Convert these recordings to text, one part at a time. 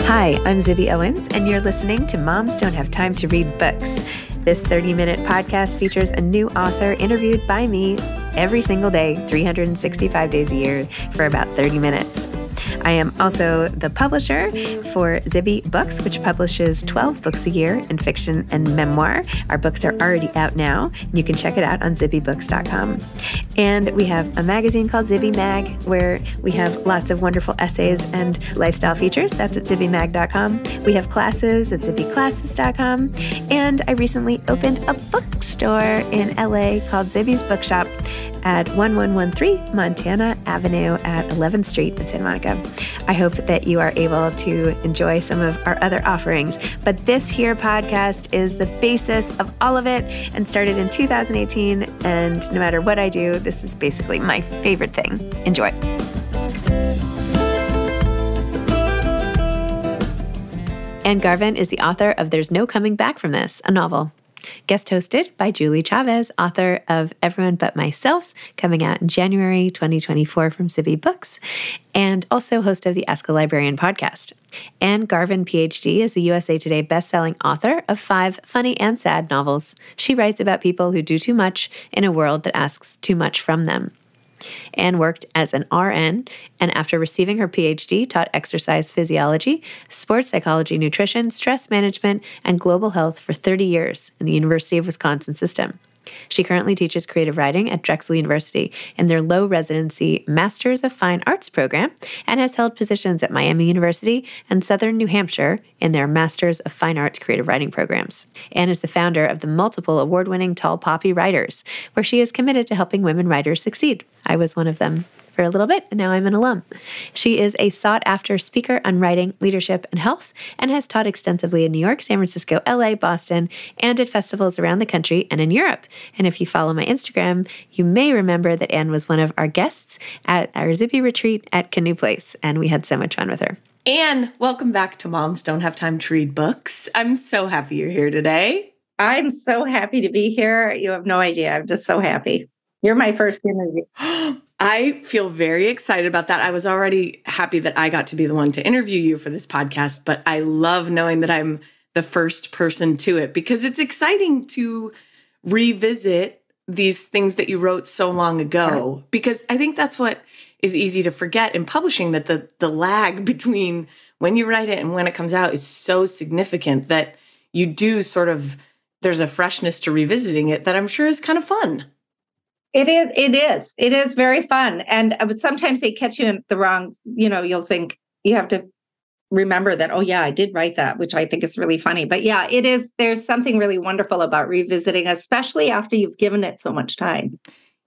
Hi, I'm Zibby Owens, and you're listening to Moms Don't Have Time to Read Books. This 30-minute podcast features a new author interviewed by me every single day, 365 days a year, for about 30 minutes. I am also the publisher for Zibby Books, which publishes 12 books a year in fiction and memoir. Our books are already out now. You can check it out on zibbybooks.com. And we have a magazine called Zibby Mag, where we have lots of wonderful essays and lifestyle features. That's at zibbymag.com. We have classes at zibbyclasses.com. And I recently opened a bookstore in LA called Zibby's Bookshop at 1113 Montana Avenue at 11th Street in Santa Monica. I hope that you are able to enjoy some of our other offerings. But this here podcast is the basis of all of it and started in 2018. And no matter what I do, this is basically my favorite thing. Enjoy. Ann Garvin is the author of There's No Coming Back from This, a novel. Guest hosted by Julie Chavez, author of Everyone But Myself, coming out in January 2024 from Zibby Books, and also host of the Ask a Librarian podcast. Ann Garvin, Ph.D., is the USA Today bestselling author of 5 funny and sad novels. She writes about people who do too much in a world that asks too much from them. Ann worked as an RN, and after receiving her Ph.D., taught exercise physiology, sports psychology, nutrition, stress management, and global health for 30 years in the University of Wisconsin system. She currently teaches creative writing at Drexel University in their low residency Masters of Fine Arts program and has held positions at Miami University and Southern New Hampshire in their Masters of Fine Arts creative writing programs. Ann is the founder of the multiple award-winning Tall Poppy Writers, where she is committed to helping women writers succeed. I was one of them for a little bit, and now I'm an alum. She is a sought-after speaker on writing, leadership, and health, and has taught extensively in New York, San Francisco, LA, Boston, and at festivals around the country and in Europe. And if you follow my Instagram, you may remember that Ann was one of our guests at our Zibby retreat at Canoe Place, and we had so much fun with her. Ann, welcome back to Moms Don't Have Time to Read Books. I'm so happy you're here today. I'm so happy to be here. You have no idea. I'm just so happy. You're my first interview. I feel very excited about that. I was already happy that I got to be the one to interview you for this podcast, but I love knowing that I'm the first person to it because it's exciting to revisit these things that you wrote so long ago, because I think that's what is easy to forget in publishing, that the lag between when you write it and when it comes out is so significant that you do sort of, there's a freshness to revisiting it that I'm sure is kind of fun. It is very fun. And but sometimes they catch you in the wrong, you'll think you have to remember that, oh yeah, I did write that, which I think is really funny. But yeah, it is. There's something really wonderful about revisiting, especially after you've given it so much time.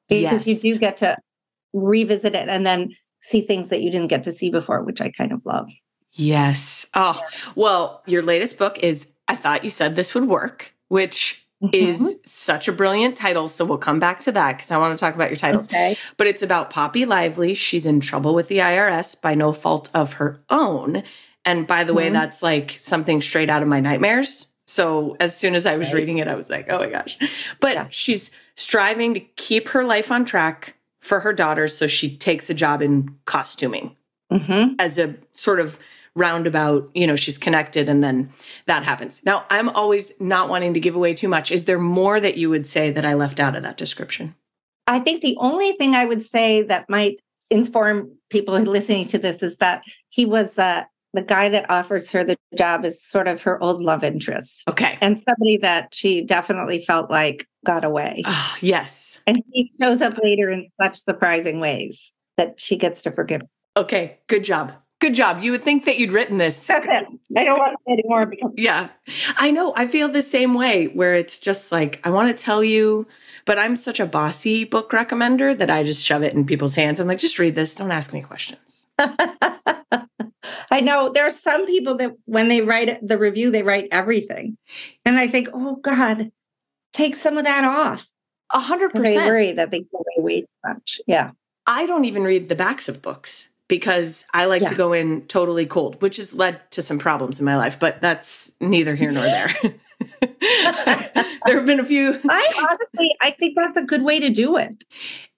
Because you do get to revisit it and then see things that you didn't get to see before, which I kind of love. Yes. Oh, well, your latest book is I Thought You Said This Would Work, which is such a brilliant title. So we'll come back to that because I want to talk about your titles. Okay. But it's about Poppy Lively. She's in trouble with the IRS by no fault of her own. And by the way, that's like something straight out of my nightmares. So as soon as I was reading it, I was like, oh my gosh. But she's striving to keep her life on track for her daughters. So she takes a job in costuming as a sort of roundabout, she's connected, and then that happens. Now, I'm always not wanting to give away too much. Is there more that you would say that I left out of that description? I think the only thing I would say that might inform people listening to this is that he was the guy that offers her the job is sort of her old love interest. Okay. And somebody that she definitely felt like got away. Oh, yes. And he shows up later in such surprising ways that she gets to forgive. Okay. Good job. Good job. You would think that you'd written this. That's it. I don't want to say anymore. Yeah. I know. I feel the same way where it's just like, I want to tell you, but I'm such a bossy book recommender that I just shove it in people's hands. I'm like, just read this. Don't ask me questions. I know there are some people that when they write the review, they write everything. And I think, oh God, take some of that off. 100%. They worry that they give away too much. Yeah. I don't even read the backs of books because I like to go in totally cold, which has led to some problems in my life, but that's neither here nor there. There have been a few. I think that's a good way to do it.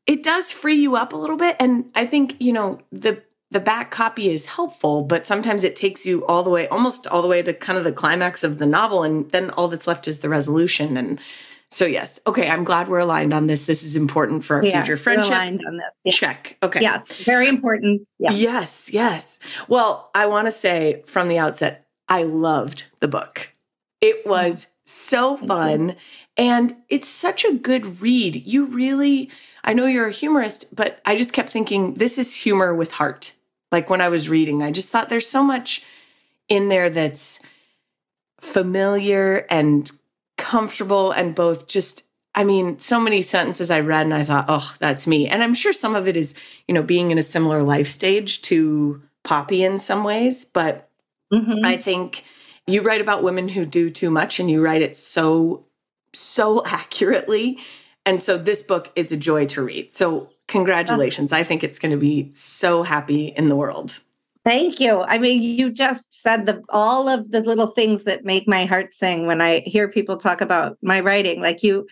It does free you up a little bit. And I think, the the back copy is helpful, but sometimes it takes you almost all the way to kind of the climax of the novel. And then all that's left is the resolution. And so, yes. Okay. I'm glad we're aligned on this. This is important for our future friendship. We're aligned on this. Yeah. Check. Okay. Yes. Very important. Yeah. Yes. Yes. Well, I want to say from the outset, I loved the book. It was so fun. And it's such a good read. You really, I know you're a humorist, but I just kept thinking, this is humor with heart. Like when I was reading, I just thought there's so much in there that's familiar and comfortable and both just, I mean, so many sentences I read and I thought, oh, that's me. And I'm sure some of it is, being in a similar life stage to Poppy in some ways. But I think you write about women who do too much and you write it so accurately. And so this book is a joy to read. So congratulations. I think it's going to be so happy in the world. Thank you. I mean, you just said all of the little things that make my heart sing when I hear people talk about my writing. Like you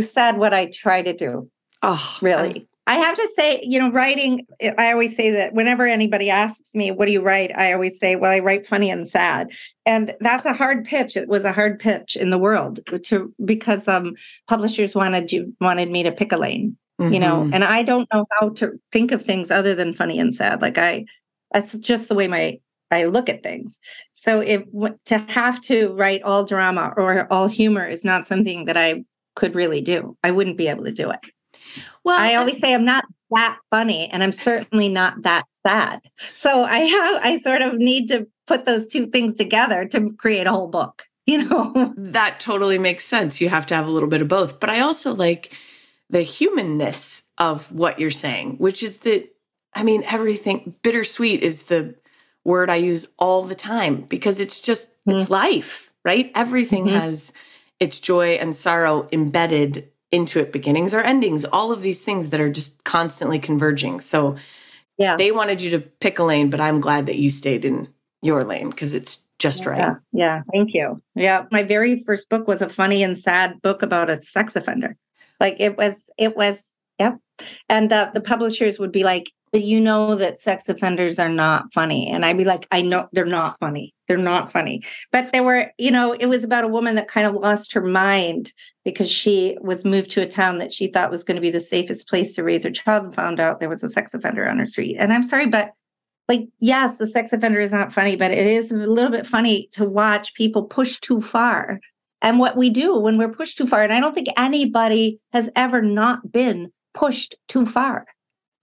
said what I try to do. Oh, really? I have to say, writing, I always say that whenever anybody asks me, what do you write? I always say, well, I write funny and sad. And that's a hard pitch. It was a hard pitch in the world because publishers wanted me to pick a lane, and I don't know how to think of things other than funny and sad. Like that's just the way I look at things. So to have to write all drama or all humor is not something that I could really do. I wouldn't be able to do it. Well, I always say I'm not that funny and I'm certainly not that sad. So I sort of need to put those two things together to create a whole book, That totally makes sense. You have to have a little bit of both. But I also like the humanness of what you're saying, which is everything, bittersweet is the word I use all the time because it's just, it's life, right? Everything has its joy and sorrow embedded into it, beginnings or endings, all of these things that are just constantly converging. So they wanted you to pick a lane, but I'm glad that you stayed in your lane because it's just right. Yeah. Thank you. Yeah. My very first book was a funny and sad book about a sex offender. Like it was, yep. And the publishers would be like, but that sex offenders are not funny. And I'd be like, I know they're not funny. They're not funny. But there were, it was about a woman that kind of lost her mind because she was moved to a town that she thought was going to be the safest place to raise her child and found out there was a sex offender on her street. And I'm sorry, but yes, the sex offender is not funny, but it is a little bit funny to watch people push too far. And what we do when we're pushed too far, and I don't think anybody has ever not been pushed too far.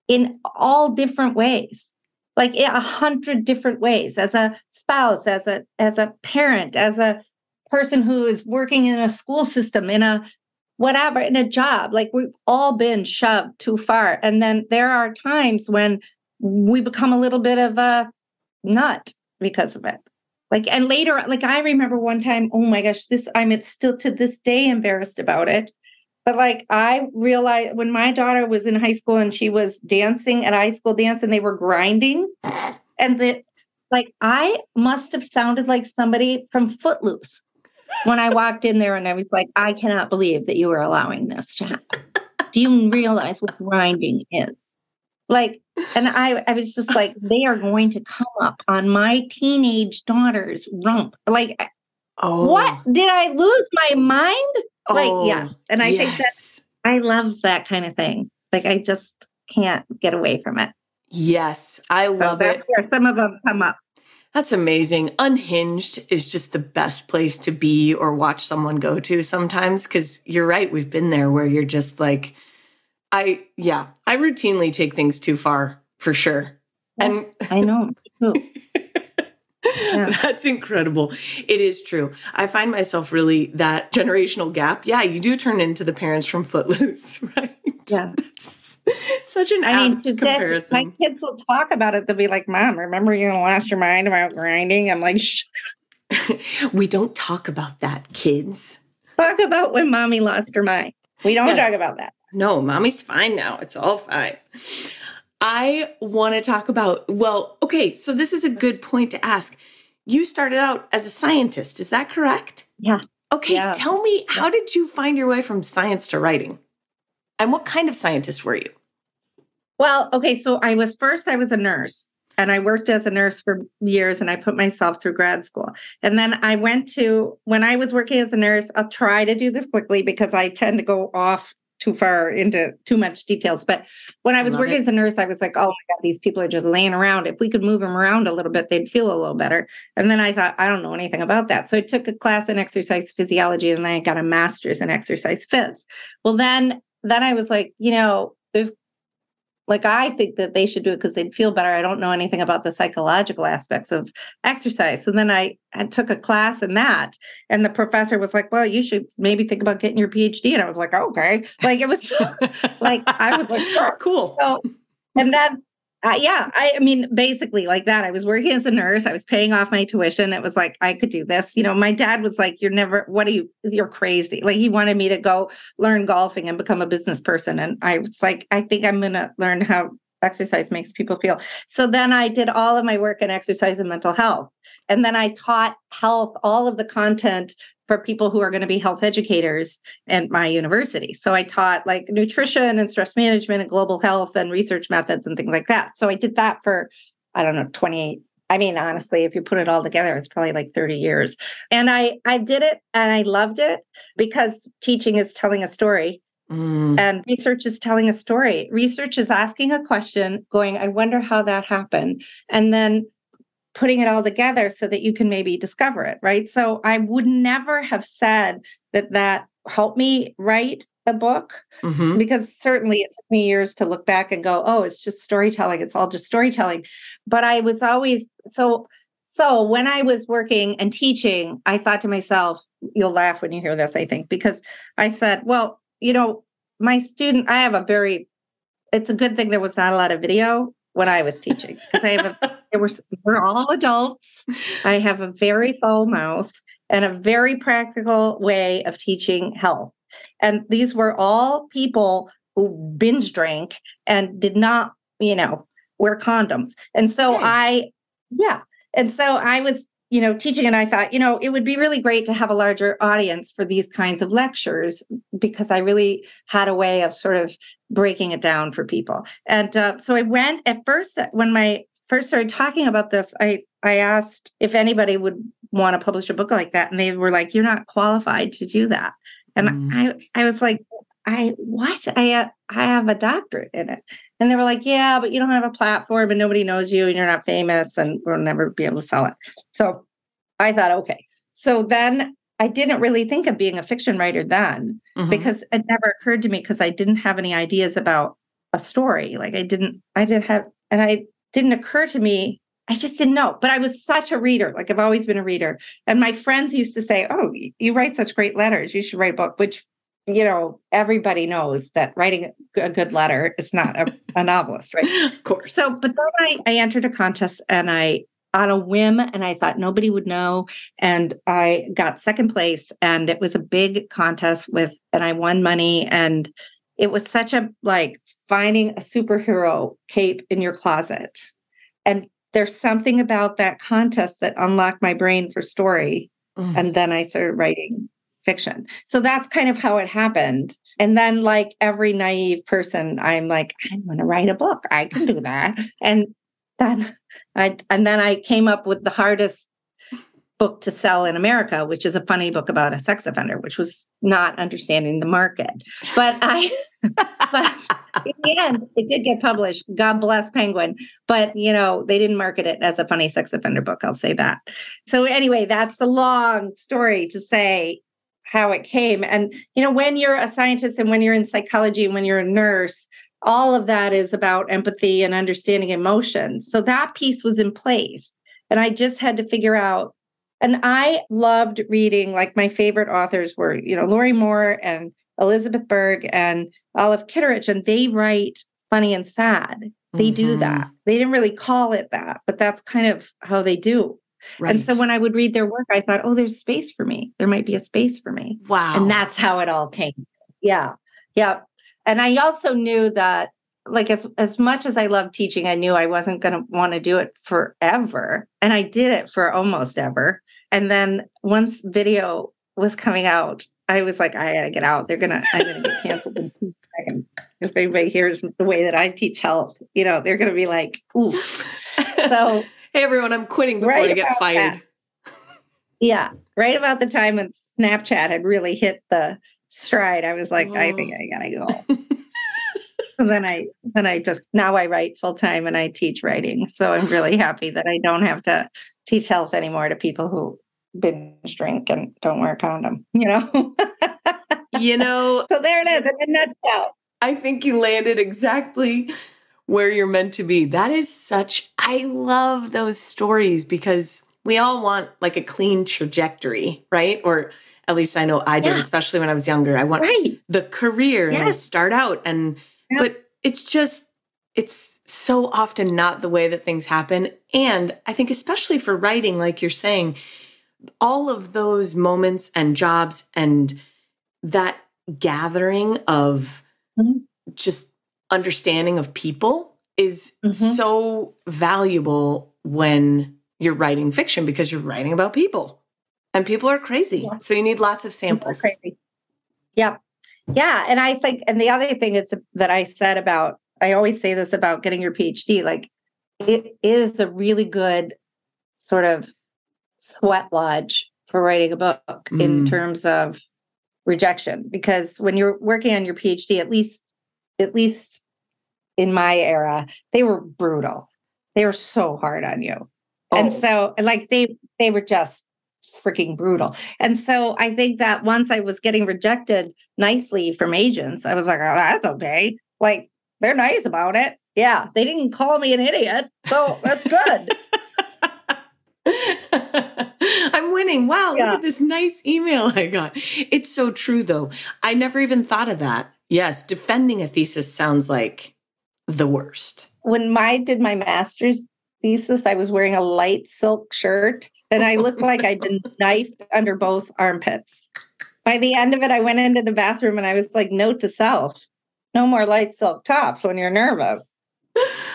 In all different ways, like 100 different ways, as a spouse, as a parent, as a person who is working in a school system, in a job, like we've all been shoved too far. And then there are times when we become a little bit of a nut because of it. And later, I remember one time, oh my gosh, I'm still to this day embarrassed about it. But I realized when my daughter was in high school and she was dancing at high school dance and they were grinding and I must have sounded like somebody from Footloose when I walked in there and I was like, I cannot believe that you are allowing this to happen. Do you realize what grinding is? And I was just like, they are going to come up on my teenage daughter's rump. What? Did I lose my mind? Yes. And I think that I love that kind of thing. I just can't get away from it. Yes. I love it. That's where some of them come up. That's amazing. Unhinged is just the best place to be or watch someone go to sometimes. Cause you're right. We've been there where you're just I routinely take things too far for sure. Yeah, and I know. Me too. Yeah. That's incredible. It is true. I find myself really that generational gap. Yeah, you do turn into the parents from Footloose, right? Yeah. That's such an apt comparison. My kids will talk about it. They'll be like, Mom, remember you lost your mind about grinding? I'm like, shh. We don't talk about that, kids. Talk about when Mommy lost her mind. We don't talk about that. No, Mommy's fine now. It's all fine. I want to talk about, so this is a good point to ask. You started out as a scientist, is that correct? Yeah. Okay, tell me, how did you find your way from science to writing? And what kind of scientist were you? Well, okay, so I was a nurse. And I worked as a nurse for years and I put myself through grad school. And then when I was working as a nurse, I'll try to do this quickly because I tend to go off too far into too much details. But when I was working as a nurse, I was like, oh my God, these people are just laying around. If we could move them around a little bit, they'd feel a little better. And then I thought, I don't know anything about that. So I took a class in exercise physiology and then I got a master's in exercise phys. Well, then I was like, there's like, I think that they should do it because they'd feel better. I don't know anything about the psychological aspects of exercise. So then I took a class in that. And the professor was like, well, you should maybe think about getting your Ph.D. And I was like, okay. Like, it was like, I was like, sure. Cool. So, and then, I mean, basically like that. I was working as a nurse. I was paying off my tuition. It was like, I could do this. My dad was like, you're crazy. Like, he wanted me to go learn golfing and become a business person. And I was like, I think I'm going to learn how exercise makes people feel. So then I did all of my work in exercise and mental health. And then I taught health, all of the content for people who are going to be health educators at my university. So I taught like nutrition and stress management and global health and research methods and things like that. So I did that for, I don't know, 28. I mean, honestly, if you put it all together, it's probably like 30 years. And I did it and I loved it because teaching is telling a story. And research is telling a story. Research is asking a question, going, I wonder how that happened. And then putting it all together so that you can maybe discover it, right? So I would never have said that helped me write a book, because certainly it took me years to look back and go, oh, it's just storytelling. It's all just storytelling. But I was always, so when I was working and teaching, I thought to myself, you'll laugh when you hear this, I think, because I said, well, my student, it's a good thing there was not a lot of video when I was teaching, because we're all adults. I have a very foul mouth and a very practical way of teaching health. And these were all people who binge drank and did not, wear condoms. And so I was, teaching, and I thought, it would be really great to have a larger audience for these kinds of lectures, because I really had a way of sort of breaking it down for people. And so I went at first, when I first started talking about this, I asked if anybody would want to publish a book like that. And they were like, you're not qualified to do that. And I was like, I have a doctorate in it. And they were like, yeah, but you don't have a platform and nobody knows you and you're not famous and we'll never be able to sell it. So I thought, okay. So then I didn't really think of being a fiction writer then, because it never occurred to me, because I didn't have any ideas about a story. Like it didn't occur to me. I just didn't know, but I was such a reader. Like I've always been a reader. And my friends used to say, oh, you write such great letters. You should write a book, which, everybody knows that writing a good letter is not a novelist, right? Of course. So, but then I entered a contest and on a whim, and I thought nobody would know. And I got second place, and it was a big contest and I won money. And it was such a, finding a superhero cape in your closet. And there's something about that contest that unlocked my brain for story. And then I started writing fiction. So that's kind of how it happened. And then, like every naive person, I'm like, I'm going to write a book. I can do that. And then I came up with the hardest book to sell in America, which is a funny book about a sex offender, which was not understanding the market. But in the end, it did get published. God bless Penguin. But, they didn't market it as a funny sex offender book. I'll say that. So anyway, that's a long story to say how it came. And, when you're a scientist and when you're in psychology and when you're a nurse, all of that is about empathy and understanding emotions. So that piece was in place. And I just had to figure out, and I loved reading, like my favorite authors were, Lori Moore and Elizabeth Berg and Olive Kitteridge, and they write funny and sad. They do that. They didn't really call it that, but that's kind of how they do. Right. And so when I would read their work, I thought, oh, there's space for me. There might be a space for me. Wow. And that's how it all came. Yeah. Yeah. And I also knew that, as much as I love teaching, I knew I wasn't going to want to do it forever. And I did it for almost ever. And then once video was coming out, I was like, I got to get out. I'm going to get canceled in 2 seconds. If anybody hears the way that I teach health, they're going to be like, ooh. So, hey, everyone, I'm quitting before I get fired. Yeah. Right about the time when Snapchat had really hit the stride, I was like, I think I gotta go. And now I write full time and I teach writing. So I'm really happy that I don't have to teach health anymore to people who binge drink and don't wear a condom, So there it is in a nutshell. I think you landed exactly where you're meant to be. I love those stories because we all want like a clean trajectory, right? Or at least I know I did, especially when I was younger. I want the career and I start out but it's so often not the way that things happen. And I think especially for writing, like you're saying, all of those moments and jobs and that gathering of just understanding of people is so valuable when you're writing fiction because you're writing about people and people are crazy. Yeah. So you need lots of samples. Crazy. Yep. Yeah. And I think, and the other thing is that I always say this about getting your PhD, like it is a really good sort of sweat lodge for writing a book in terms of rejection, because when you're working on your PhD, at least in my era, they were brutal. They were so hard on you. And so like they were just freaking brutal. And so I think that once I was getting rejected nicely from agents, I was like, oh, that's okay. Like they're nice about it. Yeah. They didn't call me an idiot. So that's good. I'm winning. Wow. Look at this nice email I got. It's so true though. I never even thought of that. Yes. Defending a thesis sounds like the worst. When I did my master's thesis, I was wearing a light silk shirt and I looked like I'd been knifed under both armpits. By the end of it, I went into the bathroom and I was like, note to self, no more light silk tops when you're nervous.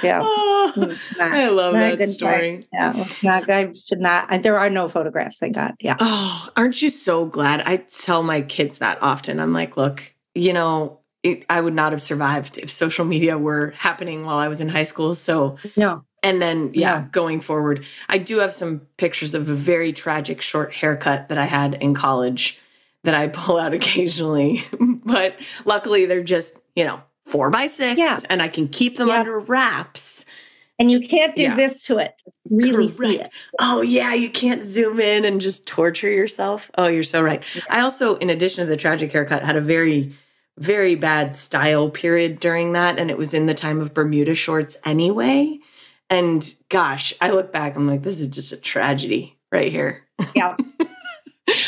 Yeah. I love that story. I should not. There are no photographs I got. Yeah. Oh, aren't you so glad? I tell my kids that often. I'm like, look, I would not have survived if social media were happening while I was in high school. So no. And then, going forward, I do have some pictures of a very tragic short haircut that I had in college that I pull out occasionally. But luckily, they're just, 4x6, and I can keep them under wraps. And you can't do this to it. Really see it. Oh, yeah. You can't zoom in and just torture yourself. Oh, you're so right. Yeah. I also, in addition to the tragic haircut, had a very, very bad style period during that. And it was in the time of Bermuda shorts anyway. And gosh, I look back, I'm like, this is just a tragedy right here. Yeah.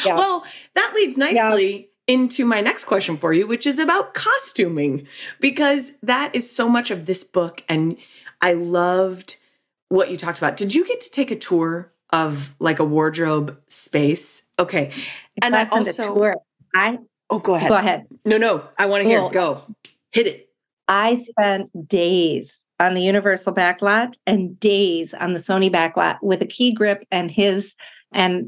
Well, that leads nicely into my next question for you, which is about costuming, because that is so much of this book. And I loved what you talked about. Did you get to take a tour of like a wardrobe space? Okay. And I also... tour. go ahead. Go ahead. No. I want to hear it. Go. Hit it. I spent days on the Universal backlot and days on the Sony backlot with a key grip and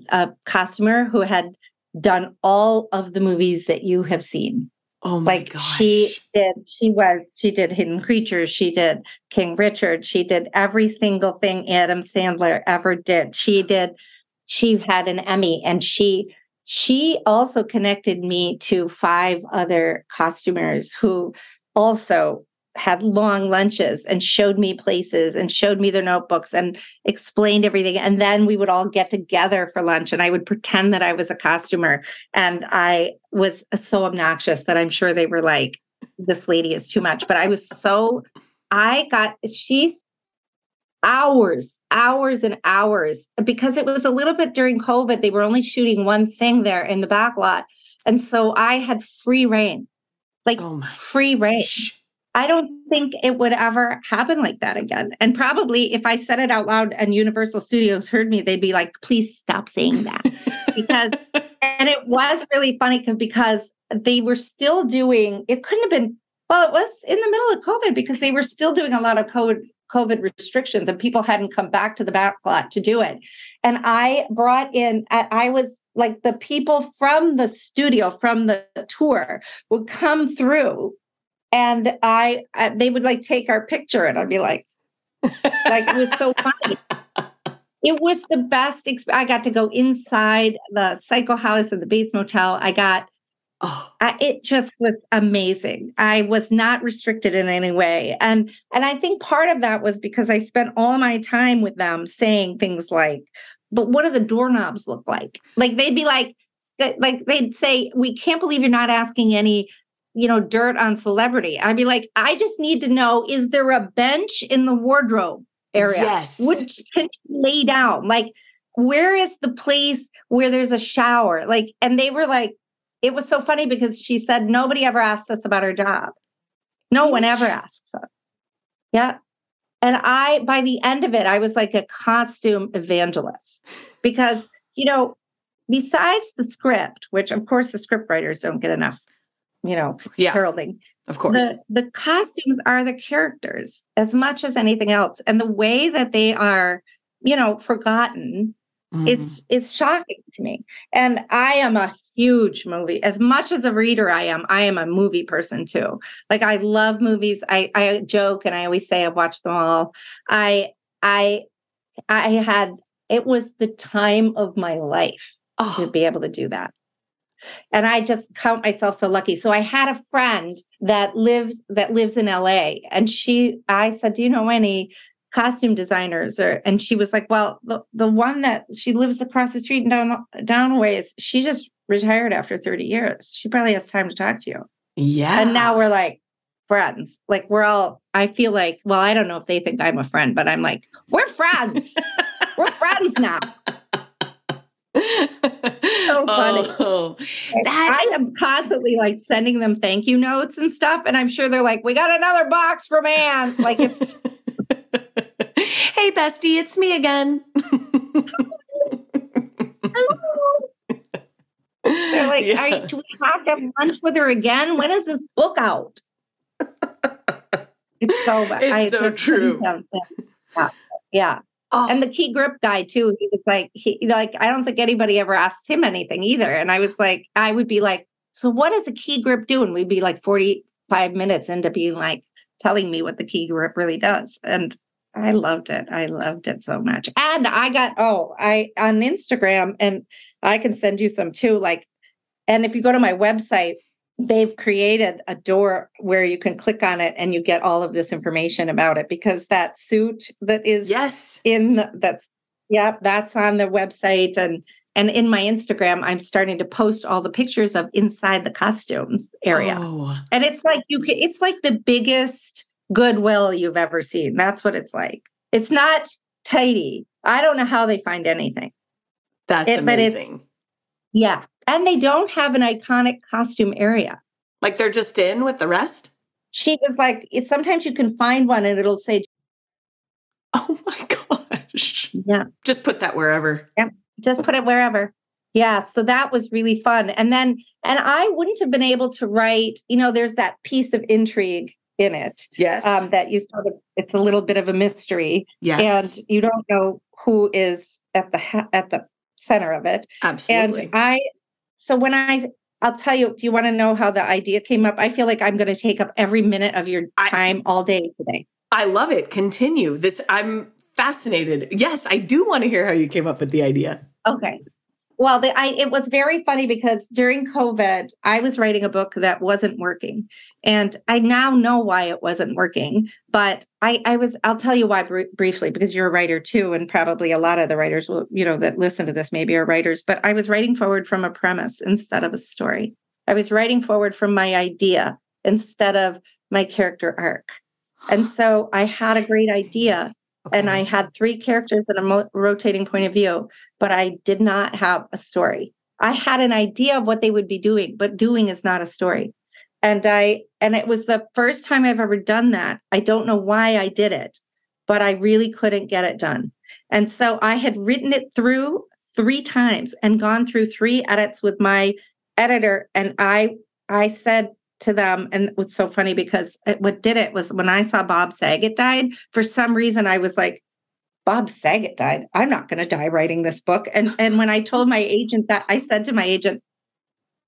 a costumer who had done all of the movies that you have seen. Oh my gosh. She did Hidden Creatures. She did King Richard. She did every single thing Adam Sandler ever did. She had an Emmy, and she also connected me to 5 other costumers who also had long lunches and showed me places and showed me their notebooks and explained everything. And then we would all get together for lunch and I would pretend that I was a costumer. And I was so obnoxious that I'm sure they were like, this lady is too much. But she's hours and hours, because it was a little bit during COVID. They were only shooting one thing there in the backlot. And so I had free reign, free reign. I don't think it would ever happen like that again. And probably if I said it out loud and Universal Studios heard me, they'd be like, please stop saying that. And it was really funny because they were still doing, it couldn't have been, well, it was in the middle of COVID because they were still doing a lot of COVID restrictions and people hadn't come back to the backlot to do it. And I was like, the people from the studio, from the tour would come through. And they would like take our picture and I'd be like, Like, it was so funny. It was the best. I got to go inside the Psycho House and the Bates Motel. It just was amazing. I was not restricted in any way. And I think part of that was because I spent all my time with them saying things like, but what do the doorknobs look like? Like, they'd be like they'd say, we can't believe you're not asking any, dirt on celebrity. I'd be like, I just need to know, is there a bench in the wardrobe area? Yes. Can you lay down? Like, where is the place where there's a shower? Like, and they were like, it was so funny because she said, nobody ever asked us about our job. No one ever asks us. Yeah. And by the end of it, I was like a costume evangelist because, besides the script, which of course the script writers don't get enough, heralding. Of course. The costumes are the characters as much as anything else. And the way that they are, forgotten, it's shocking to me. And I am a huge movie. As much as a reader I am a movie person too. Like, I love movies. I joke and I always say I've watched them all. It was the time of my life to be able to do that. And I just count myself so lucky. So I had a friend that lives in LA, and I said, do you know any costume designers? And she was like, well, the one that she lives across the street and down a ways, she just retired after 30 years. She probably has time to talk to you. Yeah. And now we're like friends. Like, I feel like, well, I don't know if they think I'm a friend, but I'm like, we're friends. We're friends now. So funny. I am constantly like sending them thank you notes and stuff. And I'm sure they're like, we got another box from Ann. Like, it's. Hey, bestie, it's me again. They're like, do we have to have lunch with her again? When is this book out? It's so bad. It's so true. Yeah. Oh. And the key grip guy too. He was like, I don't think anybody ever asked him anything either. And I would be like, so what does a key grip do? And we'd be like 45 minutes into being like, telling me what the key grip really does. And I loved it. I loved it so much. And I got, on Instagram, and I can send you some too. Like, and if you go to my website, they've created a door where you can click on it and you get all of this information about it, because that suit that is that's on the website. And in my Instagram, I'm starting to post all the pictures of inside the costumes area. Oh. And it's like, it's like the biggest Goodwill you've ever seen. That's what it's like. It's not tidy. I don't know how they find anything. That's amazing. Yeah. And they don't have an iconic costume area. Like, they're just in with the rest? She was like, sometimes you can find one and it'll say, oh my gosh. Yeah. Just put that wherever. Yeah. Just put it wherever. Yeah. So that was really fun. And I wouldn't have been able to write, there's that piece of intrigue in it. Yes. That you it's a little bit of a mystery. Yes. And you don't know who is at the center of it. Absolutely. And I'll tell you, do you want to know how the idea came up? I feel like I'm going to take up every minute of your time all day today. I love it. Continue this. I'm fascinated. Yes, I do want to hear how you came up with the idea. Okay. Well, it was very funny because during COVID, I was writing a book that wasn't working. And I now know why it wasn't working. But I'll tell you why briefly, because you're a writer too. And probably a lot of the writers will, that listen to this maybe are writers. But I was writing forward from a premise instead of a story. I was writing forward from my idea instead of my character arc. And so I had a great idea. Okay. And I had 3 characters in a rotating point of view, but I did not have a story. I had an idea of what they would be doing, but doing is not a story. And it was the first time I've ever done that. I don't know why I did it, but I really couldn't get it done. And so I had written it through 3 times and gone through 3 edits with my editor. And I said to them, and it was so funny because what did it was when I saw Bob Saget died, for some reason I was like, Bob Saget died. I'm not going to die writing this book. And when I told my agent that, I said to my agent,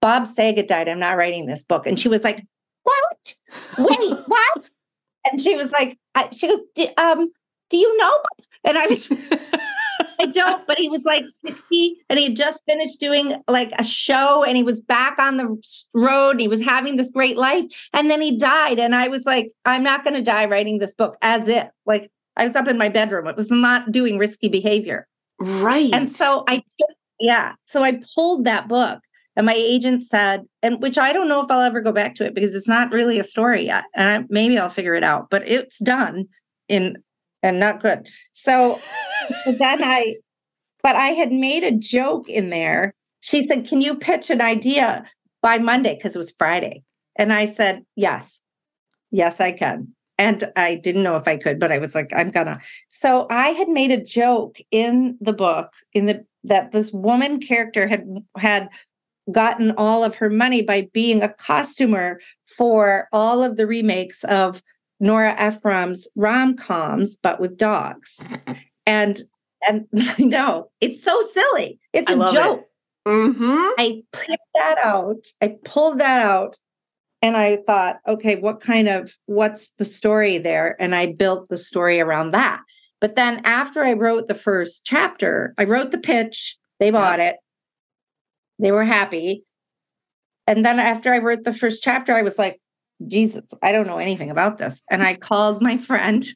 Bob Saget died. I'm not writing this book. And she was like, what? Wait, what? And she was like, she goes, do you know? And I was, I don't, but he was like 60 and he had just finished doing like a show and he was back on the road and he was having this great life. And then he died. And I was like, I'm not going to die writing this book, as if like I was up in my bedroom. It was not doing risky behavior. Right. And so so I pulled that book and my agent said, and which I don't know if I'll ever go back to it because it's not really a story yet. And maybe I'll figure it out, but it's done and not good. So then I had made a joke in there. She said, can you pitch an idea by Monday? Because it was Friday. And I said, yes, I can. And I didn't know if I could, but I was like, I'm gonna. So I had made a joke in the book that this woman character had gotten all of her money by being a costumer for all of the remakes of Nora Ephron's rom-coms, but with dogs. And I know it's so silly. It's a joke. I pulled that out. And I thought, okay, what's the story there? And I built the story around that. But then after I wrote the first chapter, I wrote the pitch, they bought it. They were happy. And then after I wrote the first chapter, I was like, Jesus, I don't know anything about this. And I called my friend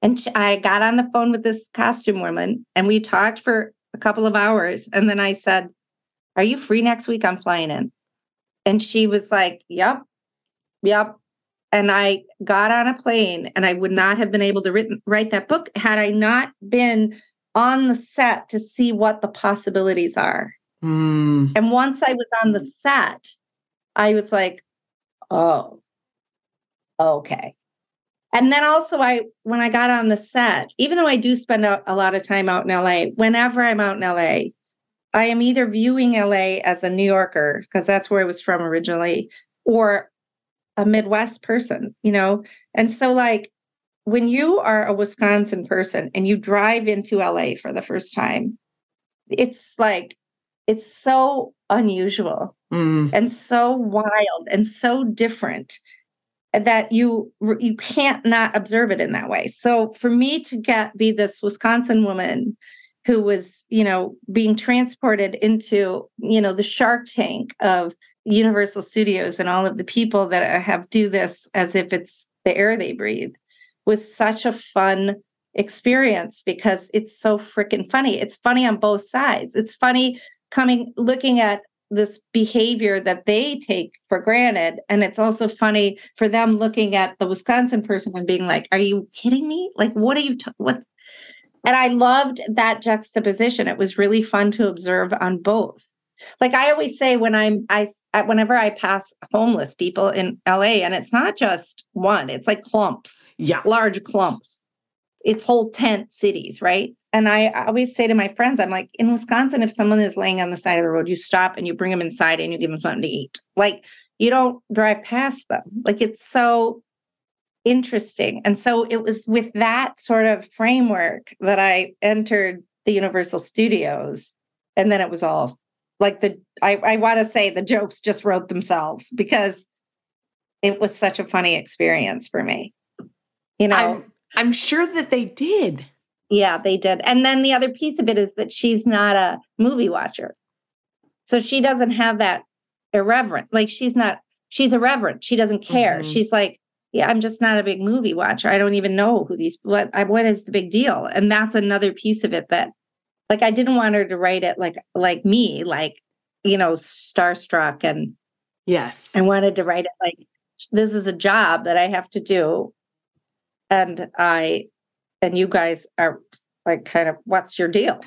and I got on the phone with this costume woman and we talked for a couple of hours. And then I said, are you free next week? I'm flying in. And she was like, yep. And I got on a plane and I would not have been able to write that book had I not been on the set to see what the possibilities are. And once I was on the set, I was like, oh, okay. And then also when I got on the set, even though I do spend a lot of time out in LA, whenever I'm out in LA, I am either viewing LA as a New Yorker, because that's where I was from originally, or a Midwest person, And so like when you are a Wisconsin person and you drive into LA for the first time, it's so unusual and so wild and so different that you can't not observe it in that way. So for me to be this Wisconsin woman who was, being transported into, the Shark Tank of Universal Studios and all of the people that do this as if it's the air they breathe, was such a fun experience because it's so freaking funny. It's funny on both sides. It's funny looking at this behavior that they take for granted. And it's also funny for them looking at the Wisconsin person and being like, are you kidding me? Like, what are you, what? And I loved that juxtaposition. It was really fun to observe on both. Like I always say whenever I pass homeless people in LA, and it's not just one, it's like clumps, large clumps. It's whole tent cities, right? And I always say to my friends, I'm like, in Wisconsin, if someone is laying on the side of the road, you stop and you bring them inside and you give them something to eat. Like you don't drive past them. Like it's so interesting. And so it was with that sort of framework that I entered the Universal Studios. And then it was all like I want to say the jokes just wrote themselves because it was such a funny experience for me. I'm sure that they did. Yeah, they did. And then the other piece of it is that she's not a movie watcher. So she doesn't have that irreverent. Like she's irreverent. She doesn't care. Mm-hmm. She's like, yeah, I'm just not a big movie watcher. I don't even know what is the big deal? And that's another piece of it that, like, I didn't want her to write it like me, like, starstruck. And yes, I wanted to write it like, this is a job that I have to do. And you guys are like, kind of, what's your deal?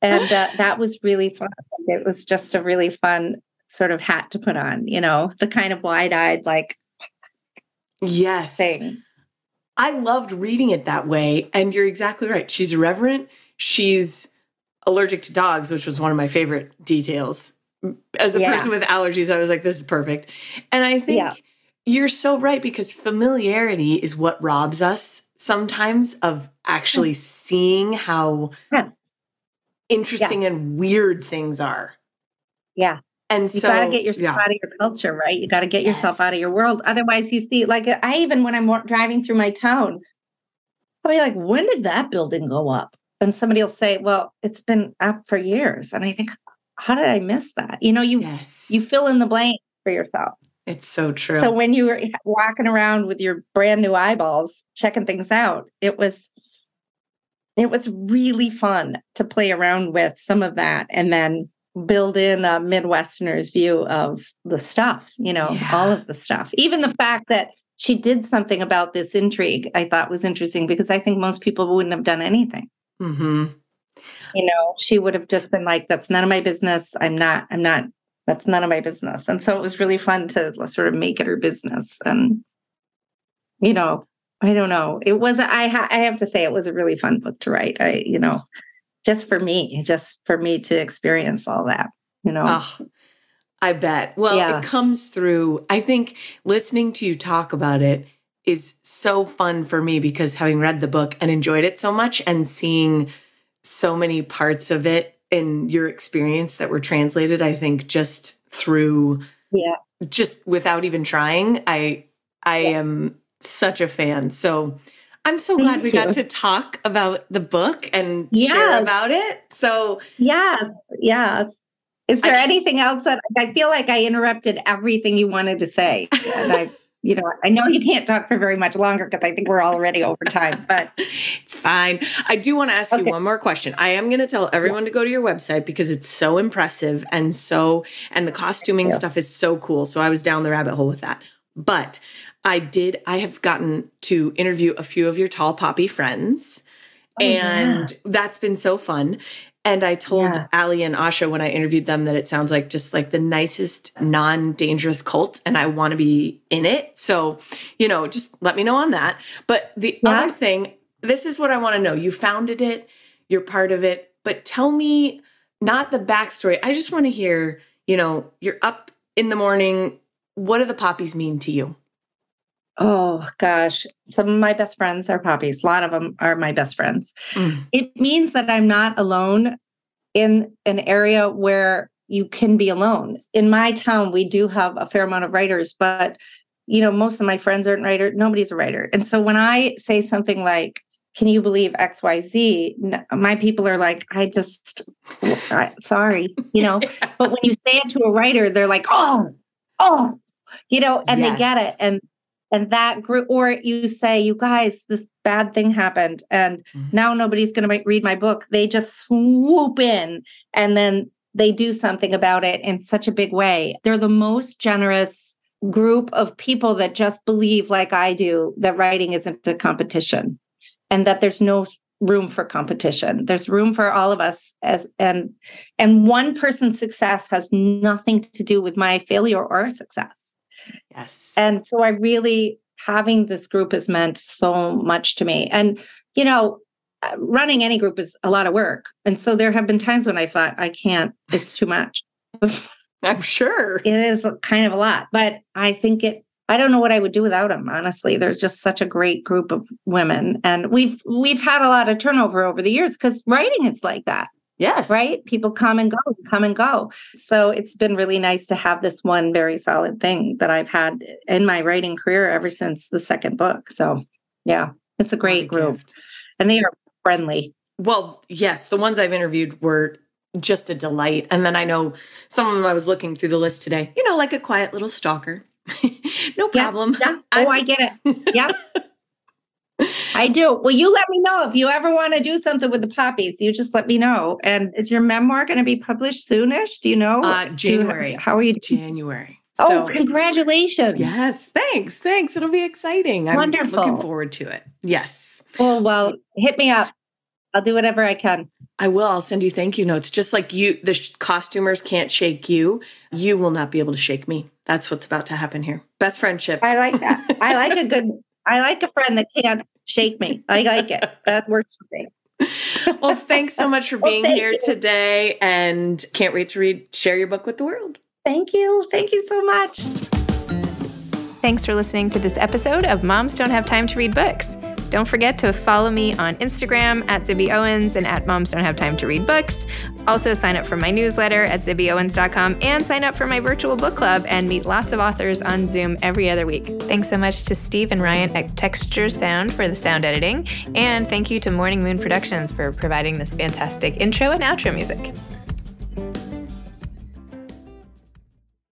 And that was really fun. It was just a really fun sort of hat to put on, the kind of wide-eyed, like, yes, thing. I loved reading it that way. And you're exactly right. She's irreverent. She's allergic to dogs, which was one of my favorite details. As a person with allergies, I was like, this is perfect. And I think you're so right, because familiarity is what robs us sometimes of actually seeing how interesting and weird things are. Yeah. And you got to get yourself out of your culture, right? You got to get yourself out of your world. Otherwise, you see, like, when I'm driving through my town, I'll be like, when did that building go up? And somebody will say, well, it's been up for years. And I think, how did I miss that? You fill in the blank for yourself. It's so true. So when you were walking around with your brand new eyeballs, checking things out, it was really fun to play around with some of that and then build in a Midwesterner's view of the stuff, all of the stuff. Even the fact that she did something about this intrigue, I thought was interesting because I think most people wouldn't have done anything. Mm-hmm. She would have just been like, that's none of my business. I'm not, that's none of my business. And so it was really fun to sort of make it her business. And, I don't know. It was, I have to say, it was a really fun book to write. Just for me to experience all that, Oh, I bet. Well, It comes through. I think listening to you talk about it is so fun for me because having read the book and enjoyed it so much and seeing so many parts of it in your experience that were translated, I think just through, just without even trying, I am such a fan. So I'm so glad we got to talk about the book and share about it. So yes. Is there anything else that I feel like I interrupted everything you wanted to say? And I know you can't talk for very much longer because I think we're already over time, but it's fine. I do want to ask you one more question. I am going to tell everyone to go to your website because it's so impressive and the costuming stuff is so cool. So I was down the rabbit hole with that. But I have gotten to interview a few of your tall poppy friends and that's been so fun. And I told Allie and Asha when I interviewed them that it sounds like just like the nicest, non-dangerous cult, and I want to be in it. So, just let me know on that. But the other thing, this is what I want to know. You founded it, you're part of it, but tell me not the backstory. I just want to hear, you're up in the morning. What do the poppies mean to you? Oh, gosh. Some of my best friends are poppies. A lot of them are my best friends. It means that I'm not alone in an area where you can be alone. In my town, we do have a fair amount of writers, but, most of my friends aren't writers. Nobody's a writer. And so when I say something like, can you believe XYZ? My people are like, sorry, but when you say it to a writer, they're like, oh, and they get it. And that group, or you say, you guys, this bad thing happened and now nobody's going to read my book. They just swoop in and then they do something about it in such a big way. They're the most generous group of people that just believe, like I do, that writing isn't a competition and that there's no room for competition. There's room for all of us and one person's success has nothing to do with my failure or success. Yes. And so having this group has meant so much to me. And, running any group is a lot of work. And so there have been times when I thought, I can't, it's too much. I'm sure. It is kind of a lot, but I think I don't know what I would do without them. Honestly, there's just such a great group of women. And we've had a lot of turnover over the years because writing is like that. Yes. Right? People come and go. So it's been really nice to have this one very solid thing that I've had in my writing career ever since the second book. So yeah, it's a great group. Gift. And they are friendly. Well, yes, the ones I've interviewed were just a delight. And then I know some of them I was looking through the list today, like a quiet little stalker. No problem. Yeah. Oh, I get it. Yep. I do. Well, you let me know if you ever want to do something with the poppies. You just let me know. And is your memoir going to be published soonish? Do you know? January. How are you? January. So, congratulations. Yes. Thanks. It'll be exciting. Wonderful. I'm looking forward to it. Yes. Well, hit me up. I'll do whatever I can. I will. I'll send you thank you notes. Just like you, the costumers can't shake you. You will not be able to shake me. That's what's about to happen here. Best friendship. I like that. I like a friend that can't shake me. I like it. That works for me. Well, thanks so much for being here today and can't wait to share your book with the world. Thank you. Thank you so much. Thanks for listening to this episode of Moms Don't Have Time to Read Books. Don't forget to follow me on Instagram at Zibby Owens and at Moms Don't Have Time to Read Books. Also sign up for my newsletter at zibbyowens.com and sign up for my virtual book club and meet lots of authors on Zoom every other week. Thanks so much to Steve and Ryan at Texture Sound for the sound editing. And thank you to Morning Moon Productions for providing this fantastic intro and outro music.